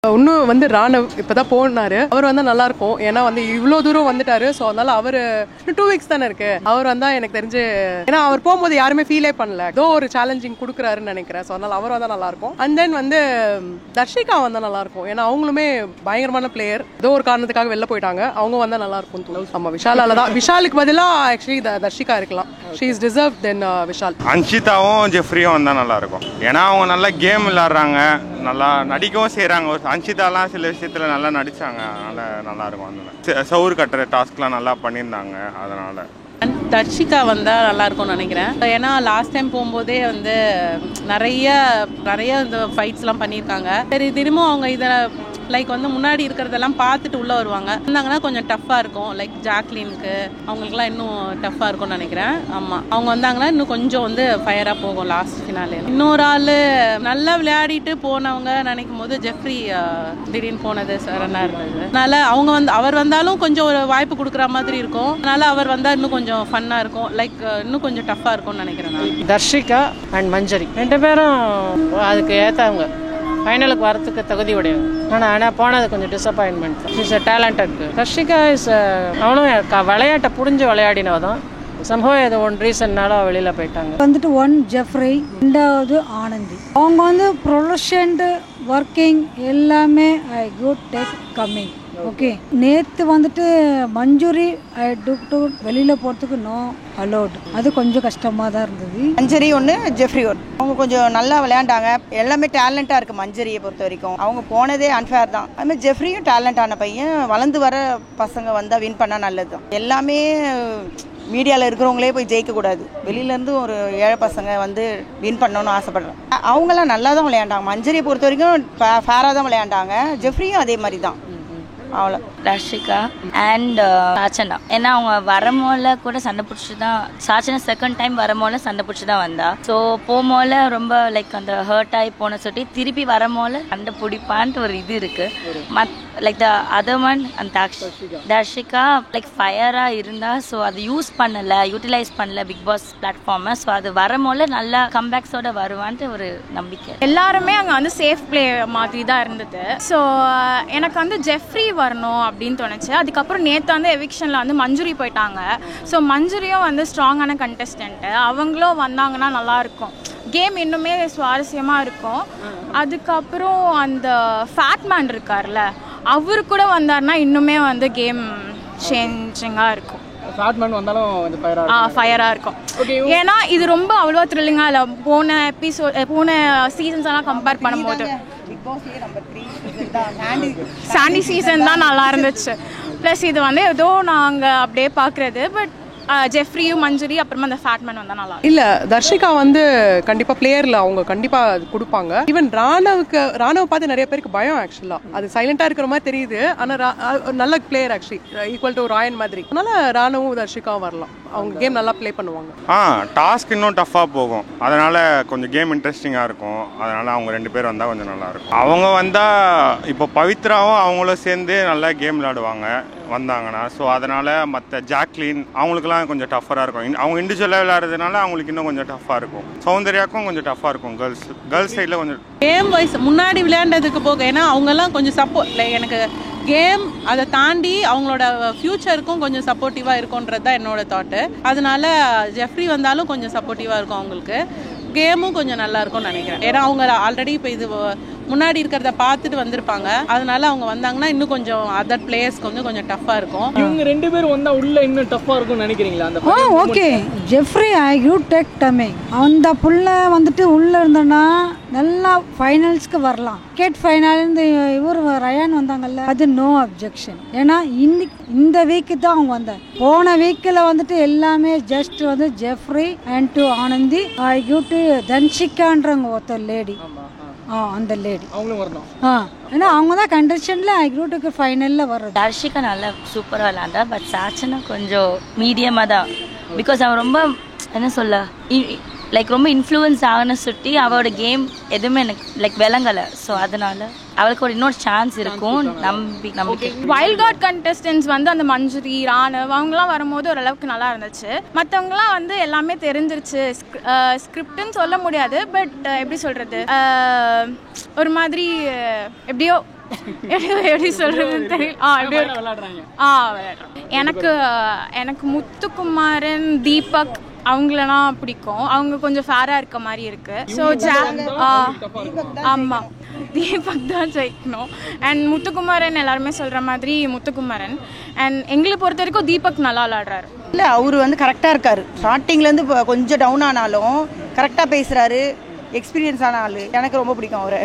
இன்னும் வந்து ராணவ் இப்பதான் போனாரு. அவர் வந்தா நல்லா இருக்கும். ஏன்னா வந்து இவ்வளவு தூரம் வந்துட்டாரு. ஸோ அதனால அவரு 2 வீக்ஸ் தானே இருக்கு. அவர் வந்தா எனக்கு தெரிஞ்சு, ஏன்னா அவர் போகும்போது யாருமே ஃபீலே பண்ணல, ஏதோ ஒரு சேலஞ்சிங் கொடுக்குறாருன்னு நினைக்கிறேன். ஸோ அதனால அவர் வந்தா நல்லா இருக்கும். அண்ட் தென் வந்து தர்ஷிகா வந்தா நல்லா இருக்கும். ஏன்னா அவங்களுமே பயங்கரமான பிளேயர். ஏதோ ஒரு காரணத்துக்காக வெளில போயிட்டாங்க. அவங்க வந்தா நல்லா இருக்கும். ஆமா, விஷாலால தான். விஷாலுக்கு பதிலா ஆக்சுவலி தர்ஷிகா இருக்கலாம். She is deserve then Vishal. அன்ஷிதாவும் ஜெஃப்ரியும் வந்தா நல்லா இருக்கும். ஏன்னா அவங்க நல்லா கேம் விளையாடுறாங்க, நல்லா நடிக்கவும் செய்யறாங்க. அன்ஷிதாலாம் சில விஷயத்துல நல்லா நடிச்சாங்க, அதனால நல்லா இருக்கும். அந்த சவுறு கட்டுற டாஸ்க்லாம் நல்லா பண்ணியிருந்தாங்க. அதனால தர்ஷிகா வந்தால் நல்லாயிருக்கும்னு நினைக்கிறேன். ஏன்னா லாஸ்ட் டைம் போகும்போதே வந்து நிறைய இந்த ஃபைட்ஸ்லாம் பண்ணியிருக்காங்க. சரி, திரும்பவும் அவங்க இதை லைக் வந்து முன்னாடி இருக்கிறதெல்லாம் பார்த்துட்டு உள்ளே வருவாங்க. வந்தாங்கன்னா கொஞ்சம் டஃப்பாக இருக்கும். லைக் ஜாக்லினுக்கு அவங்களுக்குலாம் இன்னும் டஃப்பாக இருக்கும்னு நினைக்கிறேன். ஆமாம், அவங்க வந்தாங்கன்னா இன்னும் கொஞ்சம் வந்து ஃபயராக போகும் லாஸ்ட் ஃபினாலே. இன்னொரு ஆள் நல்லா விளையாடிட்டு போனவங்க நினைக்கும் போது ஜெஃப்ரி திடீர்னு போனது சரனாக இருந்தது. அதனால் அவர் வந்தாலும் கொஞ்சம் ஒரு வாய்ப்பு கொடுக்குற மாதிரி இருக்கும். அதனால் அவர் வந்தால் இன்னும் கொஞ்சம் ஃபன்னாக இருக்கும். லைக் இன்னும் கொஞ்சம் டஃப்பாக இருக்கும்னு நினைக்கிறேன் நான். தர்ஷிகா அண்ட் மஞ்சரி 2 பேரும் அதுக்கு ஏற்றவங்க, ஃபைனலுக்கு வரத்துக்கு தகுதி உடையவங்க. ஆனால் போனது கொஞ்சம் disappointment. Is talented. Darshika is அவனும் விளையாட்டை புரிஞ்சு விளையாடினவ தான். சம்பவம் ஏதோ ஒன் ரீசன்னால வெளியில் போயிட்டாங்க. வந்துட்டு 1 ஜெஃப்ரி, 2வது ஆனந்தி. அவங்க வந்து ப்ரொடக்ஷன் ஒர்க்கிங் எல்லாமே I could take coming. Okay, நேற்று வந்துட்டு மஞ்சுரி வெளியில் போகிறதுக்கு நோ அலோட். அது கொஞ்சம் கஷ்டமாக தான் இருந்தது. மஞ்சரி 1, ஜெஃப்ரி 1. அவங்க கொஞ்சம் நல்லா விளையாண்டாங்க. எல்லாமே டேலண்டாக இருக்குது. மஞ்சரியை பொறுத்த வரைக்கும் அவங்க போனதே அன்ஃபேர் தான். அதுமாதிரி ஜெஃப்ரியும் டேலண்டான பையன். வளர்ந்து வர பசங்க வந்தால் வின் பண்ணால் நல்லது தான். எல்லாமே மீடியாவில் இருக்கிறவங்களே போய் ஜெயிக்கக்கூடாது. வெளியிலேருந்து ஒரு ஏழை பசங்க வந்து வின் பண்ணணும்னு ஆசைப்படுறேன். அவங்களாம் நல்லா தான் விளையாண்டாங்க. மஞ்சரியை பொறுத்த வரைக்கும் ஃபேராக தான் விளையாண்டாங்க. ஜெஃப்ரியும் அதே மாதிரி தான். அவ்வளோ. தர்ஷிகா அண்ட் சாச்சனா. ஏன்னா அவங்க வரமோல கூட சண்டை பிடிச்சி தான், சாச்சனா செகண்ட் டைம் வரமோல சண்டை பிடிச்சி தான் வந்தா. ஸோ போமோல ரொம்ப லைக் அந்த ஹர்ட் ஆகி போன சொல்லி திருப்பி வரமோல சண்டை பிடிப்பான்ட்டு ஒரு இது இருக்கு. லைக் த அதர் ஒன் அந்த தர்ஷிகா லைக் ஃபயராக இருந்தா. ஸோ அது யூட்டிலைஸ் பண்ணல பிக் பாஸ் பிளாட்ஃபார்மை. ஸோ அது வரமோல நல்லா கம்பேக்ஸோட வருவான்ட்டு ஒரு நம்பிக்கை. எல்லாருமே அங்கே வந்து சேஃப் பிளே மாதிரி தான் இருந்தது. ஸோ எனக்கு வந்து ஜெஃப்ரி வரணும் அப்படின்னு தோணுச்சு. அதுக்கப்புறம் நேற்று வந்து எவிக்ஷனில் வந்து மஞ்சுரி போயிட்டாங்க. ஸோ மஞ்சுரியும் வந்து ஸ்ட்ராங்கான கண்டெஸ்டன்ட்டு. அவங்களும் வந்தாங்கன்னா நல்லாயிருக்கும். கேம் இன்னுமே சுவாரஸ்யமாக இருக்கும். அதுக்கப்புறம் அந்த ஃபேட்மேன் இருக்கார்ல, அவரு கூட வந்தார்னா இன்னுமே வந்து கேம் சேஞ்சிங்காக இருக்கும். ஃபயராக இருக்கும். ஏன்னா இது ரொம்ப அவ்வளோ த்ரில்லிங்காக இல்லை. போன சீசன்ஸ் எல்லாம் கம்பேர் பண்ணும்போது சாண்டி சீசன் தான் நல்லா இருந்துச்சு. ப்ளஸ் இது வந்து ஏதோ நாங்கள் அப்படியே பார்க்குறது. பட் ஜெஃப்ரியும் மஞ்சுரி அப்புறமா அந்த ஃபேட்மேன் வந்தால் நல்லா இல்ல. தர்ஷிகா வந்து கண்டிப்பா பிளேயர்ல அவங்க கண்டிப்பா கொடுப்பாங்க. ஈவன் ராணவ பார்த்து நிறைய பேருக்கு பயம். ஆக்சுவலா அது சைலண்டா இருக்கிற மாதிரி தெரியுது. ஆனா நல்ல player actually equal to Rayan மாதிரி. அதனால ராணவும் தர்ஷிகாவும் வரலாம். அவங்க கேம் நல்லா ப்ளே பண்ணுவாங்க. டாஸ்க் இன்னும் டஃப்பாக போகும். அதனால கொஞ்சம் கேம் இன்ட்ரெஸ்டிங்காக இருக்கும். அதனால அவங்க 2 பேர் வந்தால் கொஞ்சம் நல்லா இருக்கும். அவங்க வந்தால் இப்போ பவித்ராவும் அவங்களும் சேர்ந்து நல்லா கேம் விளையாடுவாங்க வந்தாங்கன்னா. ஸோ அதனால மற்ற ஜாக்லின் அவங்களுக்குலாம் கொஞ்சம் டஃபராக இருக்கும். அவங்க இண்டிவிஜுவலாக விளையாடுறதுனால அவங்களுக்கு இன்னும் கொஞ்சம் டஃப்பாக இருக்கும். சௌந்தர்யாக்கும் கொஞ்சம் டஃப்பாக இருக்கும். கேர்ள்ஸ் சைடில் கொஞ்சம் கேம் வைஸ் முன்னாடி விளையாண்டதுக்கு போக, ஏன்னா அவங்கெல்லாம் கொஞ்சம் சப்போர்ட் லைக் எனக்கு கேம் அதை தாண்டி அவங்களோட ஃப்யூச்சருக்கும் கொஞ்சம் சப்போர்ட்டிவாக இருக்கும்ன்றது தான் என்னோட தாட்டு. அதனால ஜெஃப்ரி வந்தாலும் கொஞ்சம் சப்போர்ட்டிவாக இருக்கும். அவங்களுக்கு கேமும் கொஞ்சம் நல்லா இருக்கும்னு நினைக்கிறேன். ஏன்னா அவங்க ஆல்ரெடி இப்போ இது முன்னாடி இருக்கிறத பார்த்துட்டு வந்திருப்பாங்க. அதனால அவங்க வந்தாங்கன்னா இன்னும் கொஞ்சம் அதர் பிளேயர்ஸ்க்கு வந்து கொஞ்சம் டஃப்பாக இருக்கும். இவங்க 2 பேரும் வந்தால் உள்ள இன்னும் டஃப்பாக இருக்கும்னு நினைக்கிறீங்களா? அந்த okay, Jeffrey I you take டமிங். அந்த புள்ள வந்துட்டு உள்ளே இருந்தோன்னா நல்லா ஃபைனல்ஸ்க்கு வரலாம். கிரிக்கெட் ஃபைனல் இவர் ரயான் வந்தாங்கல்ல, அது நோ அப்ஜெக்ஷன். ஏன்னா இந்த வீக்கு தான் அவங்க வந்தாங்க. போன வீக்கில் வந்துட்டு எல்லாமே ஜஸ்ட் வந்து Jeffrey and to Anandhi I you to தன்ஷிகான்றவங்க ஒருத்தர் லேடி. அந்த லேடி அவங்களும் வரணும். ஏன்னா அவங்க தான் கண்டெஸ்டன்ட்ல ஐக்ரூட்டுக்கு ஃபைனலில் வர்றது. தர்ஷிகா நல்லா சூப்பராக விளாண்டா. பட் சாச்சனா கொஞ்சம் மீடியமாக தான். பிகாஸ் அவன் ரொம்ப என்ன சொல்ல லைக் ரொம்ப இன்ஃப்ளூயன்ஸ் ஆகணும் சுட்டி அவளோட கேம் எதுவுமே எனக்கு லைக் விளங்கலை. ஸோ அதனால அவளுக்கு ஒரு இன்னொரு சான்ஸ் இருக்கும் நம்பிக்கை. வைல்ட் கார்ட் கண்டெஸ்டன்ஸ் வந்து அந்த மஞ்சுரி, ராணவ் அவங்களாம் வரும்போது ஓரளவுக்கு நல்லா இருந்துச்சு. மற்றவங்களாம் வந்து எல்லாமே தெரிஞ்சிருச்சு. ஸ்கிரிப்டுன்னு சொல்ல முடியாது. பட் எப்படி சொல்கிறது, ஒரு மாதிரி எப்படியோ எப்படி சொல்றதுன்னு தெரியல. விளையாடுறாங்க. எனக்கு எனக்கு முத்துக்குமாரன், தீபக் அவங்களெல்லாம் பிடிக்கும். அவங்க கொஞ்சம் ஃபேராக இருக்க மாதிரி இருக்கு. ஸோ ஆமாம், தீபக் தான் ஜெயிக்கணும். அண்ட் முத்துக்குமாரன் எல்லாருமே சொல்கிற மாதிரி முத்துக்குமாரன். அண்ட் எங்களை பொறுத்த வரைக்கும் தீபக் நல்லா விளாடுறாரு. இல்லை, அவர் வந்து கரெக்டாக இருக்கார். ஸ்டார்டிங்லேருந்து இப்போ கொஞ்சம் டவுன் ஆனாலும் கரெக்டாக பேசுகிறாரு. எக்ஸ்பீரியன்ஸ் ஆன ஆள், எனக்கு ரொம்ப பிடிக்கும் அவரை.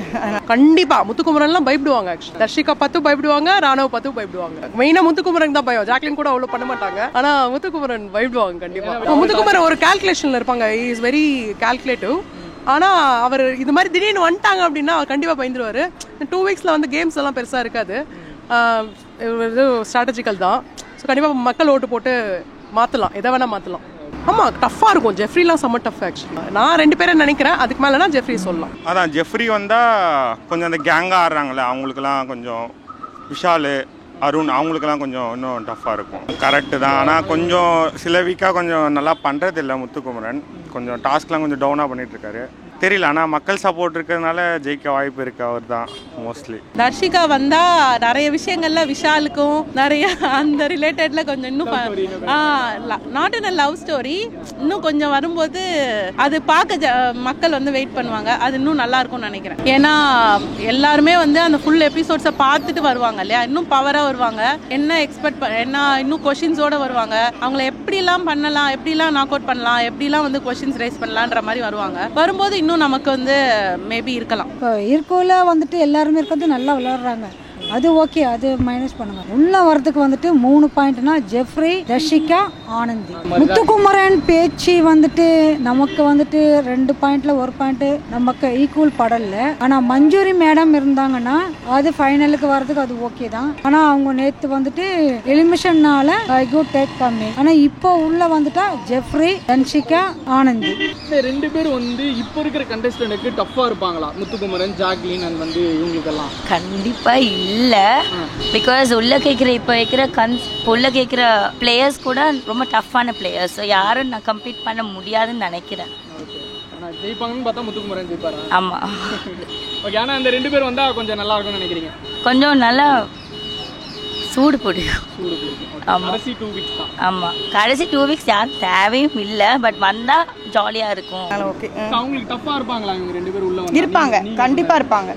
கண்டிப்பா முத்துக்குமரன்லாம் பயப்படுவாங்க. தர்ஷிகா பார்த்து பயப்படுவாங்க, ராணவ பார்த்து பயப்படுவாங்க. மெயினா முத்துக்குமரன் தான் பயம். ஜாக்லின் கூட அவ்வளவு பண்ண மாட்டாங்க, ஆனா முத்துக்குமரன் பயப்படுவாங்க கண்டிப்பா. முத்துக்குமரன் ஒரு கால்குலேஷன்ல இருப்பாங்க. He is very calculative. ஆனா அவர் இது மாதிரி திடீர்னு வந்துட்டாங்க அப்படின்னா அவர் கண்டிப்பா பயந்துருவாரு. 2 வீக்ஸ்ல வந்து கேம்ஸ் எல்லாம் பெருசா இருக்காது, ஸ்ட்ராட்டஜிக்கல் தான். ஸோ கண்டிப்பா மக்கள் ஓட்டு போட்டு மாத்தலாம், எதை வேணா மாத்தலாம். ஆமாம், டஃப்பாக இருக்கும். ஜெஃப்ரிலாம் செம்ம டஃப் ஆக்சுவலி. நான் 2 பேரை நினைக்கிறேன், அதுக்கு மேலேனா ஜெஃப்ரி சொல்லலாம். அதான் ஜெஃப்ரி வந்தால் கொஞ்சம் அந்த கேங்காக ஆடுறாங்களே அவங்களுக்குலாம் கொஞ்சம், விஷால், அருண் அவங்களுக்கெல்லாம் கொஞ்சம் இன்னும் டஃப்பாக இருக்கும். கரெக்டு தான். ஆனால் கொஞ்சம் சில வீக்காக கொஞ்சம் நல்லா பண்ணுறது இல்லை முத்துக்குமரன். கொஞ்சம் டாஸ்க்லாம் கொஞ்சம் டவுனாக பண்ணிகிட்ருக்காரு. தெரியல, ஆனால் மக்கள் சப்போர்ட் இருக்கிறதுனால ஜெயிக்க வாய்ப்பு இருக்கு. அவர் தான் மோஸ்ட்லி. தர்ஷிகா வந்தா நிறைய விஷயங்கள்ல விஷாலுக்கும் நிறைய அந்த ரிலேட்டட்ல கொஞ்சம் இன்னும் நாட் இன் லவ் ஸ்டோரி இன்னும் கொஞ்சம் வரும்போது அது பார்க்க மக்கள் வந்து வெயிட் பண்ணுவாங்க. அது இன்னும் நல்லா இருக்கும்னு நினைக்கிறேன். ஏன்னா எல்லாருமே வந்து அந்த ஃபுல் எபிசோட்ஸை பார்த்துட்டு வருவாங்க இல்லையா, இன்னும் பவரா வருவாங்க. என்ன எக்ஸ்பெக்ட் என்ன இன்னும் கொஷின்ஸோட வருவாங்க. அவங்கள எப்படிலாம் பண்ணலாம், எப்படிலாம் நாக் அவுட் பண்ணலாம், எப்படிலாம் வந்து கொஷின்ஸ் ரைஸ் பண்ணலான்ற மாதிரி வருவாங்க. வரும்போது இன்னும் நமக்கு வந்து மேபி இருக்கலாம். இப்போ இருக்கோல வந்துட்டு எல்லாருமே இருக்கிறது நல்லா விளையாடுறாங்க, அது ஓகே, அது மைனஸ் பண்ணுங்க. உள்ள வரதுக்கு வந்துட்டு 3 பாயிண்ட்னா ஜெஃப்ரி, தர்ஷிகா, ஆனந்தி. முத்துக்குமரன் பேச்சு வந்துட்டு நமக்கு வந்துட்டு 2 பாயிண்ட்ல 1 பாயிண்ட் நமக்கு ஈக்குவல் படல. ஆனா மஞ்சுரி மேடம் இருந்தாங்கன்னா அது ஃபைனலுக்கு வரதுக்கு அது ஓகே தான். ஆனா அவங்க நேத்து வந்துட்டு எலிமினேஷன்னால ஐ கோ டேக் கம்மி. ஆனா இப்போ உள்ள வந்துட்டா ஜெஃப்ரி, தர்ஷிகா, ஆனந்தி. 2 பேர் வந்து இப்போ இருக்கிற கண்டஸ்டன்ட்க்கு டஃப்பா இருப்பாங்களா? முத்துக்குமரன், ஜாக்லின் அண்ட் வந்து இவங்களுக்கெல்லாம் கண்டிப்பா இல்ல. பிகாஸ் உள்ள கேட்குற உள்ள கேட்குற பிளேயர்ஸ் கூட ரொம்ப டஃப்பான பிளேயர்ஸ். யாரும் நான் கம்ப்ளீட் பண்ண முடியாதுன்னு நினைக்கிறேன். ஜெயிப்பாங்கன்னு பார்த்தா முத்துக்குமரன் ஜெயிப்பாரா? ஆமா. ஓகே. ஆனா அந்த 2 பேர் வந்தா கொஞ்சம் நல்லா இருக்கும்னு நினைக்கிறீங்க? கொஞ்சம் நல்லா சூடு பிடிக்கும். ஆமா, கடைசி 2 வீக்ஸ் தான். ஆமா, கடைசி 2 வீக்ஸ் யாரும் தேவையும் இல்லை. பட் வந்தா ஜாலியா இருக்கும். ஓகே. அவங்களுக்கு டஃப்பா இருப்பாங்களா இவங்க 2 பேர் உள்ள வந்து? இருப்பாங்க, கண்டிப்பா இருப்பாங்க.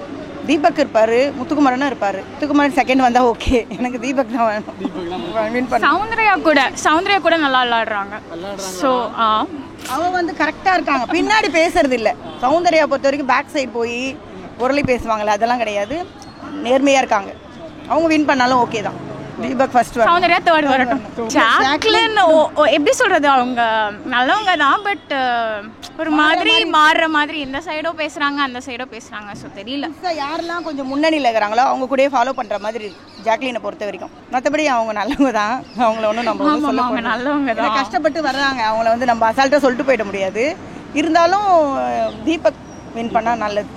தீபக் இருப்பாரு, முத்துக்குமரனும் இருப்பாரு. முத்துக்குமரன் செகண்ட் வந்தா ஓகே, எனக்கு தீபக் தான் வேணும். சௌந்தர்யா கூட நல்லா விளையாடுறாங்க. ஸோ அவங்க வந்து கரெக்டா இருக்காங்க, பின்னாடி பேசுறது இல்ல. சௌந்தர்யா பொறுத்த வரைக்கும் பேக் சைடு போய் உரளி பேசுவாங்கல்ல, அதெல்லாம் கிடையாது. நேர்மையா இருக்காங்க. அவங்க வின் பண்ணாலும் ஓகே தான். தீபக் ஃபர்ஸ்ட் வர, சௌந்தர்யா தேர்ட் வரட்டும். ஜாக்லின் எப்படி சொல்றது, அவங்க நல்லவங்க தான். பட் ஒரு மாதிரி மாறுற மாதிரி இந்த சைடோ பேசுறாங்க, அந்த சைடோ பேசுறாங்க. ஸோ தெரியல யாரெல்லாம் கொஞ்சம் முன்னணியில் இருக்கிறாங்களோ அவங்க கூட ஃபாலோ பண்ற மாதிரி ஜாக்லினை பொறுத்த வரைக்கும். மற்றபடி அவங்க நல்லவங்க தான். அவங்கள ஒன்றும் நம்ம நல்லவங்க தான். கஷ்டப்பட்டு வர்றாங்க. அவங்கள வந்து நம்ம அசால்ட்டாக சொல்லிட்டு போயிட முடியாது. இருந்தாலும் தீபக் வின் பண்ணால் நல்லது.